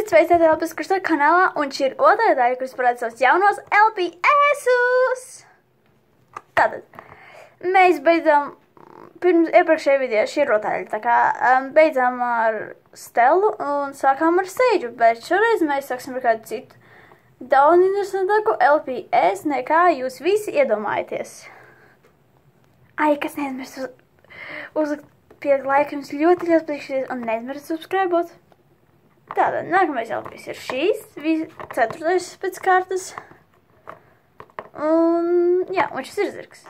Esiet sveicināti LPS Krustā kanālā, un šī ir otrā daļa, kuras parāda savus jaunos LPS-us. Tātad, mēs beidzam, pirms iepriekšējā video, šī ir otrā daļa, tā kā beidzām ar Stelu un sākām ar Seidžu, bet šoreiz mēs sāksim ar kādu citu daudz interesantāku LPS nekā jūs visi iedomājaties. Ai, kas neaizmirst uzlikt pie laika, jums ļoti liels patīkšies, un neaizmirst subscribot. Tātad, nākamais LPS ir šīs, 4. pēc kārtas. Un, jā, un šis ir zirgs.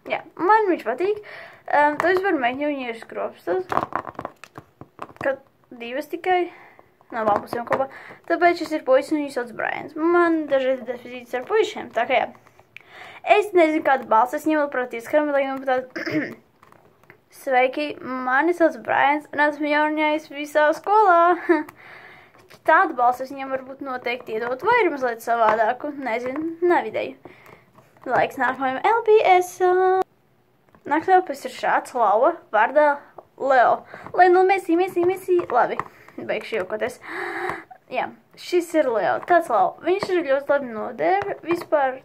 Jā, man viņš patīk. To es varu mēģināt, viņi ir skropstas. Kad divas tikai. No abām pusēm kopā. Tāpēc šis ir puisis un viņu sauc Brians. Man dažreiz ir deficīts ar puišiem, tā kā jā. Es nezinu, kādu balsu es ņemu prātīs, karam, lai jums tādu sveiki, mani sauc Brians, un esmu jaunājis visā skolā. Tādu balsu es viņam varbūt noteikti iedot, vai ir mazliet savādāku, nezinu, nav ideju. Laiks nākamajam LPS. Nākamajam LPS ir šāds Lava, vārdā Leo. Lai nu Messi, labi, beigšu jokoties. Jā, šis ir Leo, tāds Leo. Viņš ir ļoti labi nodēra. Vispār,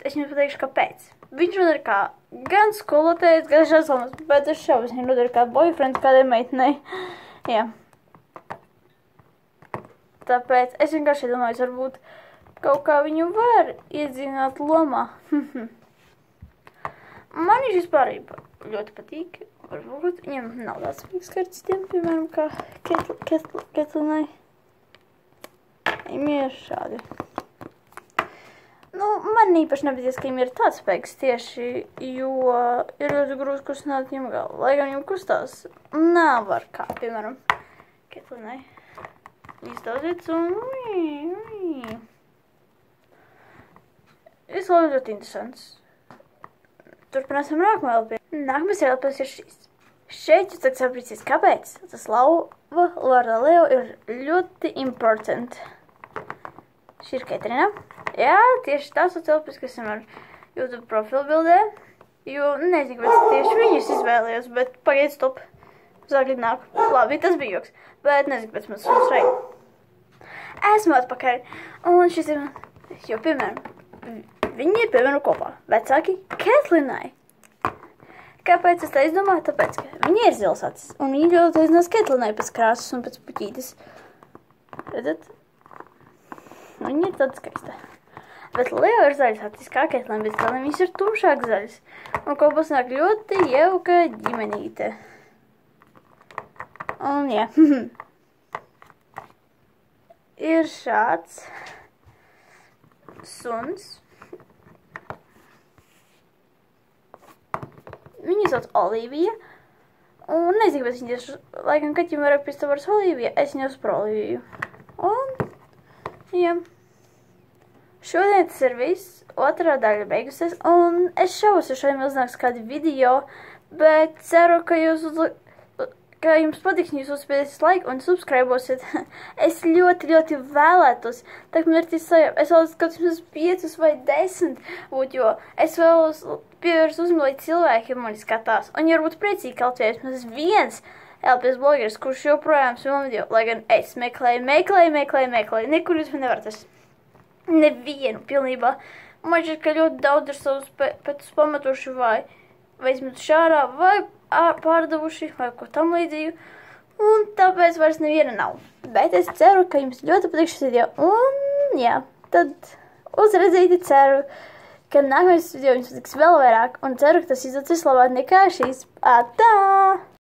es jums pateikšu, kāpēc. Viņš nodēra kā gan skolotājs, gan šāds lamas, bet es šaubos, viņš nodēra kā boyfriends kādai meitenei. Jā. Tāpēc es vienkārši domāju, varbūt kaut kā viņu var iedzīvināt lomā. Man viņš vispār ļoti patīk. Varbūt viņam nav tāds spīgs kā ar citiem, piemēram, kā Ketlinai. Viņam ir šādi. Nu, man īpaši nepaties, ka viņam ir tāds spēks tieši, jo ir ļoti grūti kustināt viņam galu. Lai gan viņam kustās, nav var kā, piemēram, Ketlinai. Iztauziet un... Izlauzi ļoti interesants. Turpināsim nākamā LP. Nākamais LPS ir šīs. Šeit jūs tagad sapratīsiet, kāpēc tas Lava vārdā Leo ir ļoti important. Šī ir Katrina. Jā, tieši tās LPS, kas ir ar YouTube profilbildē. Jo nezinu, kāpēc tieši viņus izvēlējos, bet pagaid, stop. Zāgļi nāk. Labi, tas bija joks. Bet nezinu, kāpēc man tas šeit. Esmu atpakaļ. Un šis ir, jo, piemēram, viņi ir, piemēram, kopā. Vecāki Ketlinai. Kāpēc es tā izdomāju? Tāpēc, ka viņi ir zils acis. Un viņi ļoti aizinās Ketlinai pēc krāsas un pēc puķītes. Redzat? Viņa ir tāda skaista. Bet Leo ir zaļas acis kā Ketlina, bet Ketlina viņas ir tumšāk zaļas. Un kopā sanāk ļoti jauka ģimenīte. Un jā. Ir šāds suns. Viņu sauc Olivija. Un nezinu, kāpēc viņi tieši, laikam, kad viņam vairāk pēc vārds Olivija, es viņu uz pro Oliviju. Un, jā. Šodien tas ir viss. Otrā daļa beigusies. Un es šaubos, ja šodien uznāks kādi video, bet ceru, ka jums patiks, jūs uzspiedīsiet laiku un subscribosiet. Es ļoti vēlētos. Tā kā man ir sajūta, es vēlos kaut kāds 5 vai 10 būt, jo es vēlos pievērst uzmanību, lai cilvēki mani skatās. Un ja varbūt priecīgi kaut viens viens LPS blogeris, kurš joprojām filmē video, lai gan es meklēju, nekur jūs man nevarat es nevienu pilnībā. Man šķiet, ka ļoti daudz ir savus pēc pamatoši vai izmetuši ārā, vai pārdevuši, vai ko tam līdzīgu. Un tāpēc vairs neviena nav. Bet es ceru, ka jums ļoti patīk šis video. Un jā, tad uzredzīti ceru, ka nākamais video jums patiks vēl vairāk. Un ceru, ka tas izdosies labāk nekā šīs. Atā!